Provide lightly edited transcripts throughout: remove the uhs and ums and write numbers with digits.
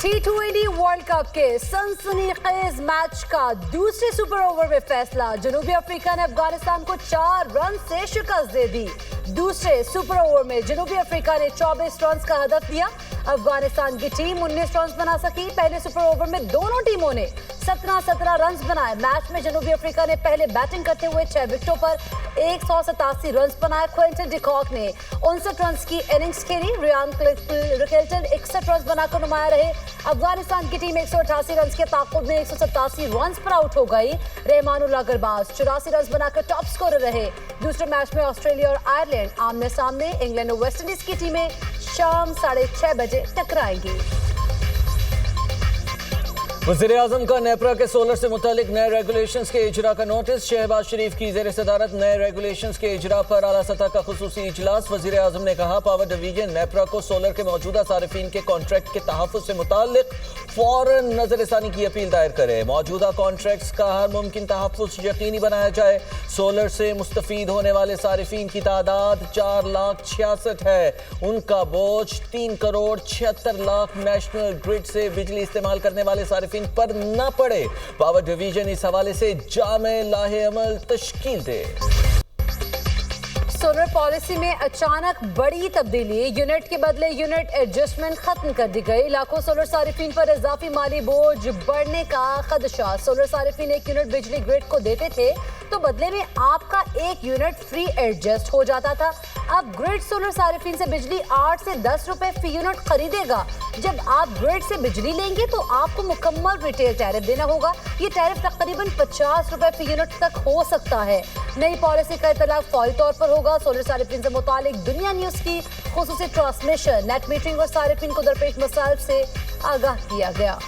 T20 world cup के सनसनीखेज match का दूसरे सुपर ओवर में फैसला। जनूबी अफ्रीका ने अफगानिस्तान को 4 रन से शिकस्त दे दी। दूसरे सुपर ओवर में जनूबी अफ्रीका ने 24 रन का हदफ दिया। अफगानिस्तान की टीम 19 रन बना सकी। पहले सुपर ओवर में दोनों टीमों ने 17 रन बनाए। मैच में जनूबी अफ्रीका ने पहले बैटिंग करते हुए 6 विकेटों पर 187 रन बनाए। क्विंटन डिकॉक ने 59 रन की इनिंग्स खेली। रियान रिकेल्टन 61 रन बनाकर नुमाया रहे। अफगानिस्तान की टीम 188 रन के ताक़ुब में 187 रन पर आउट हो गई। रहमानुल्लाह गरबाज 84 रन बनाकर टॉप स्कोरर रहे। दूसरे मैच में ऑस्ट्रेलिया और आयरलैंड आमने सामने। इंग्लैंड और वेस्ट इंडीज की टीमें शाम 6:30 बजे टकराएंगी। वज़ीर-ए-आज़म का नेपरा के सोलर से मुतालिक नए रेगुलेशंस के इजरा का नोटिस। शहबाज शरीफ की ज़ेर सदारत नए रेगुलेशंस के इजरा पर आला सतह का खुसूसी इजलास। वज़ीर-ए-आज़म ने कहा पावर डिवीजन नेपरा को सोलर के मौजूदा सारिफीन के कॉन्ट्रैक्ट के तहफ़्फ़ुज़ से मुतालिक फ़ौरन नज़रसानी की अपील दायर करे। मौजूदा कॉन्ट्रैक्ट्स का हर मुमकिन तहफ़्फ़ुज़ यकीनी बनाया जाए। सोलर से मुस्तफ़ीद होने वाले सारिफीन की तादाद 4,66,000 है। उनका बोझ 3,76,00,000 नेशनल ग्रिड से बिजली इस्तेमाल करने वाले सारिफीन पर न पड़े। पावर डिवीजन इस हवाले से जामे लाहे अमल तश्कील दे। सोलर पॉलिसी में अचानक बड़ी तब्दीली। यूनिट के बदले यूनिट एडजस्टमेंट खत्म कर दी गई। लाखों सोलर सारिफीन पर इजाफी माली बोझ बढ़ने का खदशा। सोलर सारिफीन 1 यूनिट बिजली ग्रिड को देते थे तो बदले में आपका 1 यूनिट फ्री एडजस्ट हो जाता था। अब ग्रिड सोलर सारिफीन से बिजली 8 से 10 रुपए फी यूनिट खरीदेगा। जब आप ग्रिड से बिजली लेंगे तो आपको मुकम्मल रिटेल टैरिफ देना होगा। ये टैरिफ तकरीबन 50 रुपए फी यूनिट तक हो सकता है। नई पॉलिसी का इतलाक फौरी तौर पर होगा। सोलर सारिफीन से मुतालिक दुनिया न्यूज़ की खुसूसी ट्रांसमिशन। नेट मीटरिंग और सारिफीन को दरपेश मसाइल से आगाह किया गया।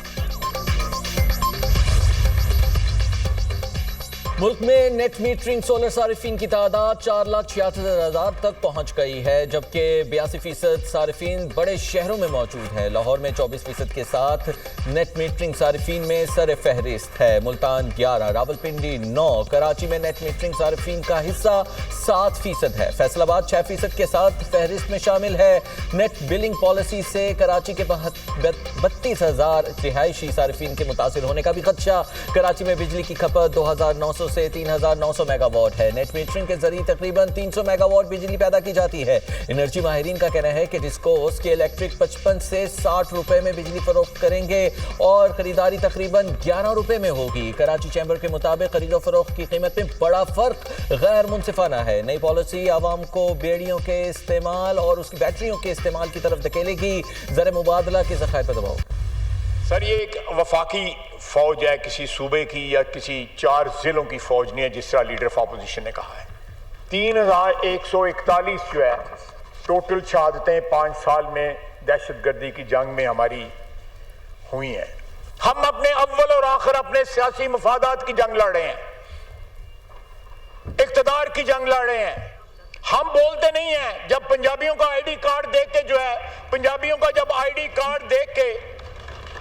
मुल्क में नेट मीटरिंग सोलर सारिफीन की तादाद 4,76,000 तक पहुंच गई है, जबकि 82% सारिफीन बड़े शहरों में मौजूद हैं। लाहौर में 24% के साथ नेट मीटरिंग सारिफीन में सर फहरिस्त है। मुल्तान 11, रावलपिंडी 9, कराची में नेट मीटरिंग सारिफीन का हिस्सा 7% है। फैसलाबाद 6% के साथ फहरिस्त में शामिल है। नेट बिलिंग पॉलिसी से कराची के 32,000 रिहायशी सारिफीन के मुतासिर होने का भी खदशा। कराची में बिजली की खपत 2,900 से 3,900 मेगावाट है। नेट मीटरिंग के जरिए तकरीबन 300 मेगावाट बिजली पैदा की जाती है। एनर्जी माहिरीन का कहना है कि डिस्कोस के इलेक्ट्रिक 55 से 60 रुपए में बिजली फरोख्त करेंगे और खरीदारी तकरीबन 11 रुपए में होगी। कराची चैम्बर के मुताबिक खरीदो फरोख्त की कीमत में बड़ा फर्क गैर मुनसिफाना है। नई पॉलिसी आवाम को बेड़ियों के इस्तेमाल और उसकी बैटरियों के इस्तेमाल की तरफ धकेलेगी। ज़र मुबादला के ज़खायर पर दबाव। सर, ये एक वफाकी फौज है, किसी सूबे की या किसी 4 जिलों की फौज नहीं है, जिस तरह लीडर ऑफ अपोजिशन ने कहा है। 3,141 जो है टोटल शहादतें 5 साल में दहशतगर्दी की जंग में हमारी हुई हैं। हम अपने अव्वल और आखिर अपने सियासी मफादात की जंग लड़ रहे हैं, इक़्तिदार की जंग लड़ रहे हैं। हम बोलते नहीं हैं। जब पंजाबियों का आईडी कार्ड देख के जो है, पंजाबियों का जब आईडी कार्ड देख के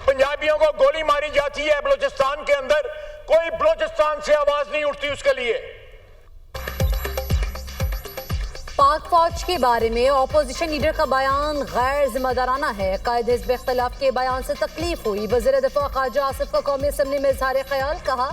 पंजाबियों को गोली मारी जाती है बलूचिस्तान के अंदर, कोई बलूचिस्तान से आवाज नहीं उठती उसके लिए। पाक फौज के बारे में ऑपोजिशन लीडर का बयान गैर जिम्मेदाराना है। कायदे हिज़्ब इख्तिलाफ के बयान से तकलीफ हुई। वज़ीर दिफा ख्वाजा आसिफ का कौमी असम्बली में इज़हार ख्याल। कहा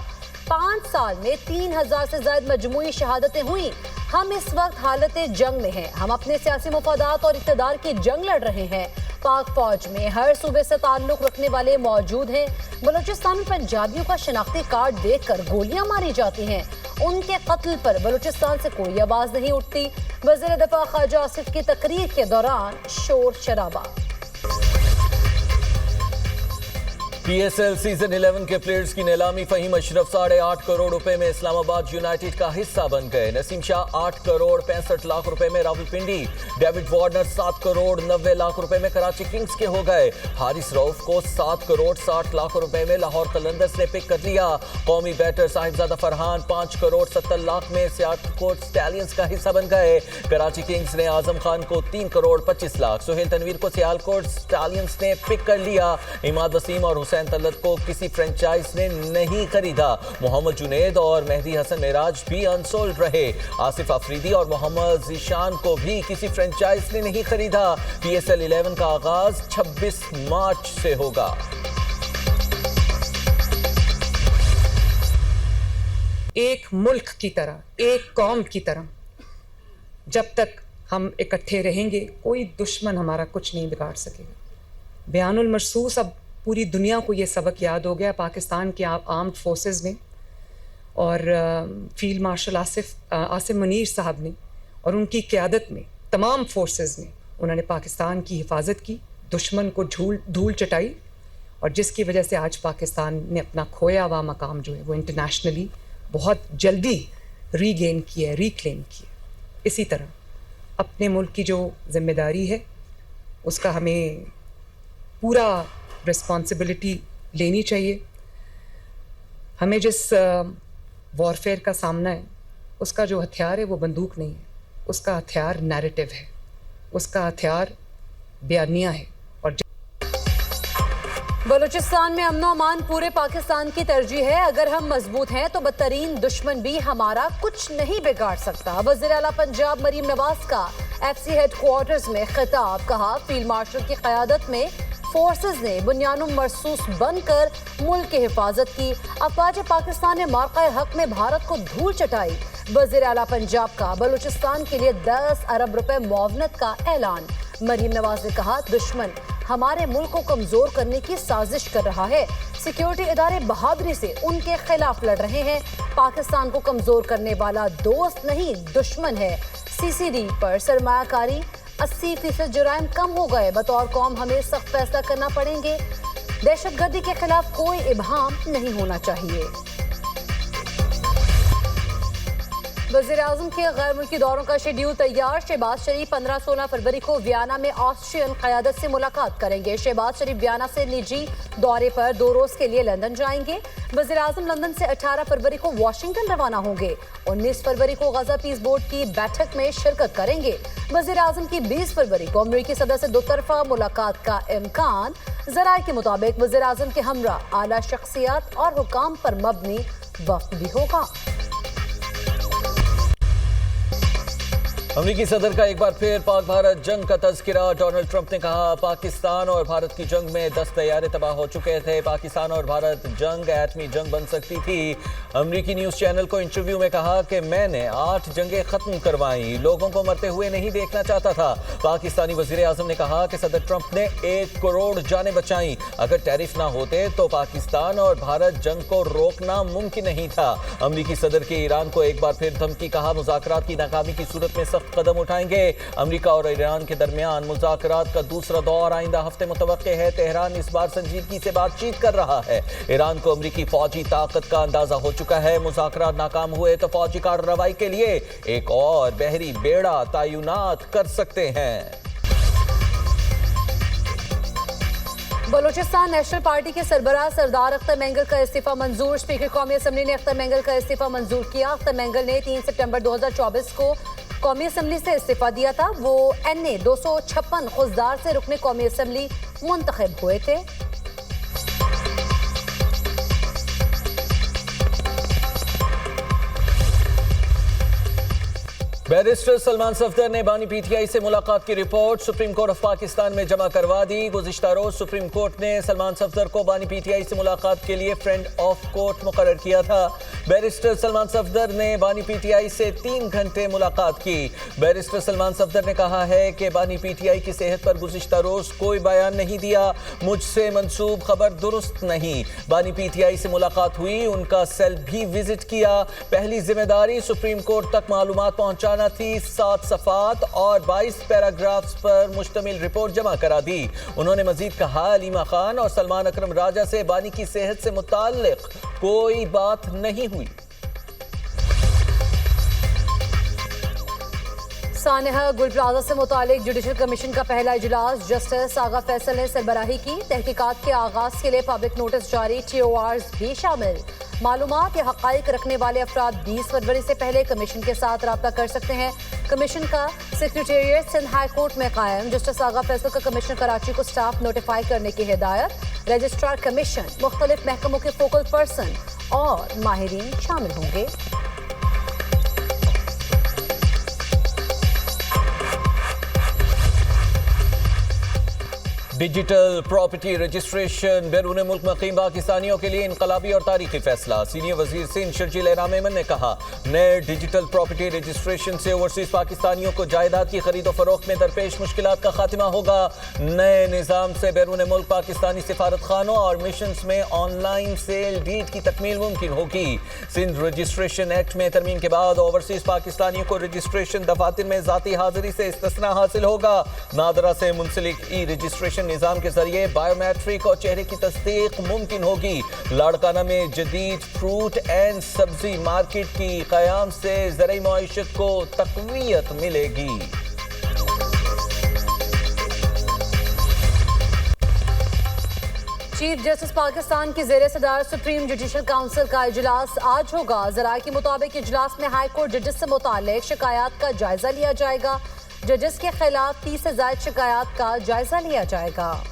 5 साल में 3,000 से ज़ायद मजमूई शहादतें हुई। हम इस वक्त हालत जंग में हैं। हम अपने सियासी मफादात और इक़्तिदार की जंग लड़ रहे हैं। पाक फौज में हर सूबे से ताल्लुक़ रखने वाले मौजूद हैं। बलूचिस्तान में पंजाबियों का शनाख्ती कार्ड देखकर गोलियां मारी जाती हैं। उनके कत्ल पर बलूचिस्तान से कोई आवाज़ नहीं उठती। वज़ीर दिफा ख्वाजा आसिफ की तकरीर के दौरान शोर शराबा। PSL सीजन 11 के प्लेयर्स की नीलामी। फहीम अशरफ 8.5 करोड़ रुपए में इस्लामाबाद यूनाइटेड का हिस्सा बन गए। नसीम शाह 8 करोड़ 65 लाख रुपए में रावलपिंडी। डेविड वार्नर 7 करोड़ 90 लाख रुपए में कराची किंग्स के हो गए। हारिस रऊफ को 7 करोड़ 60 लाख रुपए में लाहौर कलंदर्स ने पिक कर लिया। कौमी बैटर साहिबजादा फरहान 5 करोड़ 70 लाख में सियालकोट स्टैलियंस का हिस्सा बन गए। कराची किंग्स ने आजम खान को 3 करोड़ 25 लाख। सुहेल तनवीर को सियालकोट स्टैलियंस ने पिक कर लिया। इमाद वसीम और हुसैन حسین طلعت کو کسی فرنچائز نے نہیں خریدا. محمد جنید اور مہدی حسن معراج بھی انسولڈ رہے. آصف آفریدی اور محمد ذیشان کو بھی کسی فرنچائز نے نہیں خریدا. PSL 11 کا آغاز 26 مارچ سے ہوگا. ایک ملک کی طرح، ایک قوم کی طرح جب تک ہم اکٹھے رہیں گے کوئی دشمن ہمارا کچھ نہیں بگاڑ سکے گا. بیان المرصوص اب پوری دنیا کو یہ سبق یاد ہو گیا. پاکستان کے آرمڈ فورسز نے اور فیلڈ مارشل عاصم منیر صاحب نے اور ان کی قیادت میں تمام فورسز نے انہوں نے پاکستان کی حفاظت کی، دشمن کو دھول چٹائی، اور جس کی وجہ سے آج پاکستان نے اپنا کھویا ہوا مقام جو ہے وہ انٹرنیشنلی بہت جلدی ریکلیم کی ہے. اسی طرح اپنے ملک کی جو ذمہ داری ہے اس کا ہمیں پورا رسپانسبلٹی لینی چاہیے. ہمیں جس وارفیئر کا سامنا ہے اس کا جو ہتھیار ہے وہ بندوق نہیں ہے، اس کا ہتھیار نیریٹو ہے، اس کا ہتھیار بیانیہ ہے. اور بلوچستان میں امن و امان پورے پاکستان کی ترجیح ہے. اگر ہم مضبوط ہیں تو بدترین دشمن بھی ہمارا کچھ نہیں بگاڑ سکتا. وزیر اعلیٰ پنجاب مریم نواز کا FC ہیڈ کوارٹرز میں خطاب. کہا فیلڈ مارشل کی قیادت میں فورسز نے بنیان مرصوص بن کر ملک کی حفاظت کی. افواج پاکستان نے موقع حق میں بھارت کو دھول چٹائی. وزیر اعلیٰ پنجاب کا بلوچستان کے لیے 10 ارب روپے معاونت کا اعلان. مریم نواز نے کہا دشمن ہمارے ملک کو کمزور کرنے کی سازش کر رہا ہے. سیکیورٹی ادارے بہادری سے ان کے خلاف لڑ رہے ہیں. پاکستان کو کمزور کرنے والا دوست نہیں دشمن ہے. CCD پر سرمایہ کاری 80% جرائم کم ہو گئے. بطور قوم ہمیں سخت فیصلہ کرنا پڑیں گے. دہشت گردی کے خلاف کوئی ابہام نہیں ہونا چاہیے. وزیر اعظم کے غیر ملکی دوروں کا شیڈیول تیار. شہباز شریف 15-16 فروری کو ویانا میں آسٹریین قیادت سے ملاقات کریں گے. شہباز شریف ویانا سے نجی دورے پر 2 روز کے لیے لندن جائیں گے. وزیر اعظم لندن سے 18 فروری کو واشنگٹن روانہ ہوں گے. 19 فروری کو غزہ پیس بورڈ کی بیٹھک میں شرکت کریں گے. وزیر اعظم کی 20 فروری کو امریکی صدر سے 2 طرفہ ملاقات کا امکان. ذرائع کے مطابق وزیر اعظم کے ہمراہ اعلیٰ شخصیات اور حکام پر مبنی وفد بھی ہوگا. امریکی صدر کا ایک بار پھر پاک بھارت جنگ کا تذکرہ. ڈونلڈ ٹرمپ نے کہا پاکستان اور بھارت کی جنگ میں 10 طیارے تباہ ہو چکے تھے. پاکستان اور بھارت جنگ ایٹمی جنگ بن سکتی تھی. امریکی نیوز چینل کو انٹرویو میں کہا کہ میں نے 8 جنگیں ختم کروائیں، لوگوں کو مرتے ہوئے نہیں دیکھنا چاہتا تھا. پاکستانی وزیر اعظم نے کہا کہ صدر ٹرمپ نے 1 کروڑ جانیں بچائیں. اگر ٹیرف نہ ہوتے تو پاکستان اور بھارت جنگ کو روکنا ممکن نہیں تھا. امریکی صدر کے ایران کو ایک بار پھر دھمکی. کہا مذاکرات کی ناکامی کی صورت میں سخت قدم اٹھائیں گے. امریکہ اور ایران کے درمیان مذاکرات کا دوسرا دور آئندہ ہفتے متوقع ہے. تہران اس بار سنجیدگی سے بات چیت کر رہا ہے. ایران کو امریکی فوجی طاقت کا اندازہ ہو چکا ہے. مذاکرات ناکام ہوئے تو فوجی کارروائی کے لیے ایک اور بحری بیڑا تعینات کر سکتے ہیں. بلوچستان نیشنل پارٹی کے سربراہ سردار اختر مینگل کا استعفیٰ منظور. اسپیکر قومی اسمبلی نے اختر مینگل کا استعفیٰ منظور کیا. اختر مینگل نے 3 ستمبر 2024 کو قومی اسمبلی سے استعفیٰ دیا تھا. وہ NA 256 خضدار سے رکن قومی اسمبلی منتخب ہوئے تھے. بیرسٹر سلمان صفدر نے بانی PTI سے ملاقات کی report supreme court of Pakistan میں جمع کروا دی. گزشتہ روز سپریم کورٹ نے سلمان صفدر کو بانی PTI سے ملاقات کے لیے فرینڈ آف کورٹ مقرر کیا تھا. بیرسٹر سلمان صفدر نے بانی PTI سے 3 گھنٹے ملاقات کی. بیرسٹر سلمان صفدر نے کہا ہے کہ بانی PTI کی صحت پر گزشتہ روز کوئی بیان نہیں دیا. مجھ سے منسوب خبر درست نہیں. بانی PTI سے ملاقات ہوئی، ان کا سیل بھی وزٹ کیا. پہلی ذمہ داری سپریم کورٹ تک معلومات پہنچانا تھی. 7 صفحات اور 22 پیراگرافز پر مشتمل رپورٹ جمع کرا دی. انہوں نے مزید کہا علیمہ خان اور سلمان اکرم راجہ سے بانی کی صحت سے متعلق کوئی بات نہیں ہوئی. सानिहा गुल प्लाजा से मुतालिक जुडिशल कमीशन का पहला इजलास जस्टिस आगा फैसल ने सरबराही की। तहकीकात के आगाज के लिए पब्लिक नोटिस जारी, TORs भी शामिल। मालूमात या हक़ाइक़ रखने वाले अफराद 20 फरवरी से पहले कमीशन के साथ रब्ता कर सकते हैं। कमीशन का सेक्रेटेरिएट सिंध हाई कोर्ट में कायम। जस्टिस आगा फैसल का कमिश्नर कराची को स्टाफ नोटिफाई करने की हिदायत। रजिस्ट्रार कमीशन, मुख्तलिफ महकमों के फोकल पर्सन और माहिरीन शामिल होंगे। डिजिटल प्रॉपर्टी रजिस्ट्रेशन बैरून मुल्क मुकीम पाकिस्तानियों के लिए इनकलाबी और तारीखी फैसला। सीनियर वजीर सिंध शर्जील एहराम मेमन ने कहा, नए डिजिटल प्रॉपर्टी रजिस्ट्रेशन से ओवरसीज पाकिस्तानियों को जायदाद की खरीद और फरोख्त में दरपेश मुश्किलात का खात्मा होगा। नए निज़ाम से बैरून मुल्क पाकिस्तानी सिफारत खानों और मिशंस में ऑनलाइन सेल डीड की तकमील मुमकिन होगी। सिंध रजिस्ट्रेशन एक्ट में तरमीम के बाद ओवरसीज पाकिस्तानियों को रजिस्ट्रेशन दफातर में ज़ाती हाजिरी से इस्तिस्ना हासिल होगा। नादरा से मुंसलिक ई रजिस्ट्रेशन निजाम के जरिए बायोमेट्रिक और चेहरे की तस्दीक मुमकिन होगी। लाड़काना में जदीद फ्रूट एंड सब्जी मार्केट की क़याम से ज़राई मईशत को तक़वियत मिलेगी। चीफ जस्टिस पाकिस्तान की ज़ेर सदार सुप्रीम जुडिशल काउंसिल का इजलास आज होगा। ज़राए के मुताबिक इजलास में हाई कोर्ट जजेस से मुतालिक शिकायत का जायजा लिया जाएगा। जजेस के खिलाफ 30 से ज़ायद शिकायत का जायजा लिया जाएगा।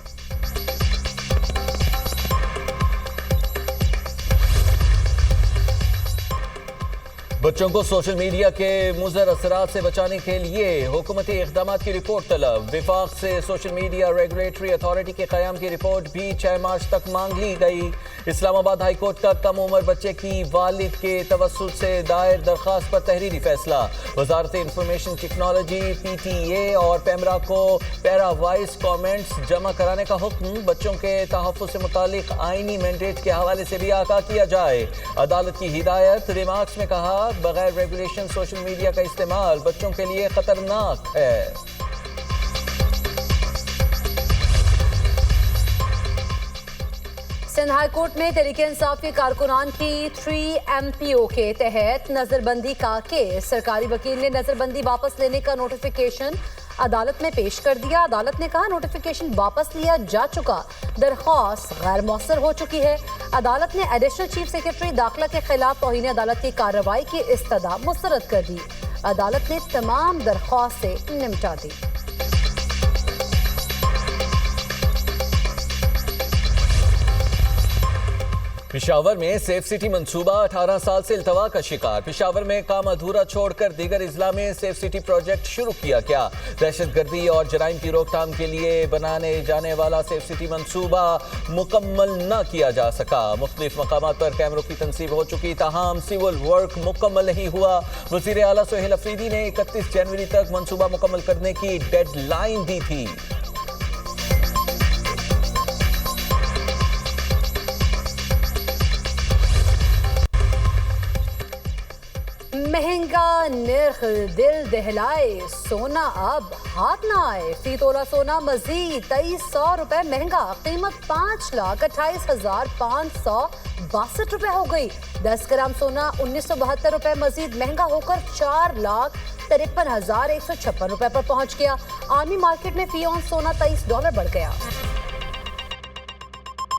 बच्चों को सोशल मीडिया के मुज़र असरात से बचाने के लिए हुकूमती इक़दामात की रिपोर्ट तलब। विफाक से सोशल मीडिया रेगुलेटरी अथॉरिटी के क़याम की रिपोर्ट भी 6 मार्च तक मांग ली गई। इस्लामाबाद हाई कोर्ट का कम उम्र बच्चे की वालिद के तवस्सुल से दायर दरख्वास्त पर तहरीरी फैसला। वजारत इंफॉर्मेशन टेक्नोलॉजी PTA और पेमरा को पैरावाइज कमेंट्स जमा कराने का हुक्म। बच्चों के तहफ़्फ़ुज़ से मुतालिक आईनी मैंडेट के हवाले से भी आगाह किया जाए। अदालत की हिदायत। रिमार्क्स में कहा, बगैर रेगुलेशन सोशल मीडिया का इस्तेमाल बच्चों के लिए खतरनाक है। सिंध हाई कोर्ट में तहरीक इंसाफ के कारकुनान की 3MPO के तहत नजरबंदी का केस। सरकारी वकील ने नजरबंदी वापस लेने का नोटिफिकेशन अदालत में पेश कर दिया। अदालत ने कहा, नोटिफिकेशन वापस लिया जा चुका, दरख्वास्त गैर मौसर हो चुकी है। अदालत ने एडिशनल चीफ सेक्रेटरी दाखिला के खिलाफ तौहीन अदालत की कार्रवाई की इस्तदा मुस्तरद कर दी। अदालत ने तमाम दरख्वास्त से निपटा दी। पेशावर में सेफ सिटी मंसूबा 18 साल से इल्तवा का शिकार। पेशावर में काम अधूरा छोड़कर दीगर इजला में सेफ सिटी प्रोजेक्ट शुरू किया गया। दहशतगर्दी और जराइम की रोकथाम के लिए बनाने जाने वाला सेफ सिटी मंसूबा मुकम्मल न किया जा सका। मुख्तलिफ मकामात पर कैमरों की तनसीब हो चुकी, ताहम सिविल वर्क मुकम्मल नहीं हुआ। वज़ीर आला सोहेल अफरीदी ने 31 जनवरी तक मंसूबा मुकम्मल करने की डेडलाइन दी थी। महंगा निर्ख दिल दहलाए, सोना अब हाथ ना आए। फी तोला सोना मजीद 2300 रुपए महंगा, कीमत 5,58,562 रुपए हो गई। 10 ग्राम सोना 1972 रुपए मजीद महंगा होकर 4,53,156 रुपए पर पहुंच गया। आर्मी मार्केट में फी ऑन सोना $23 बढ़ गया।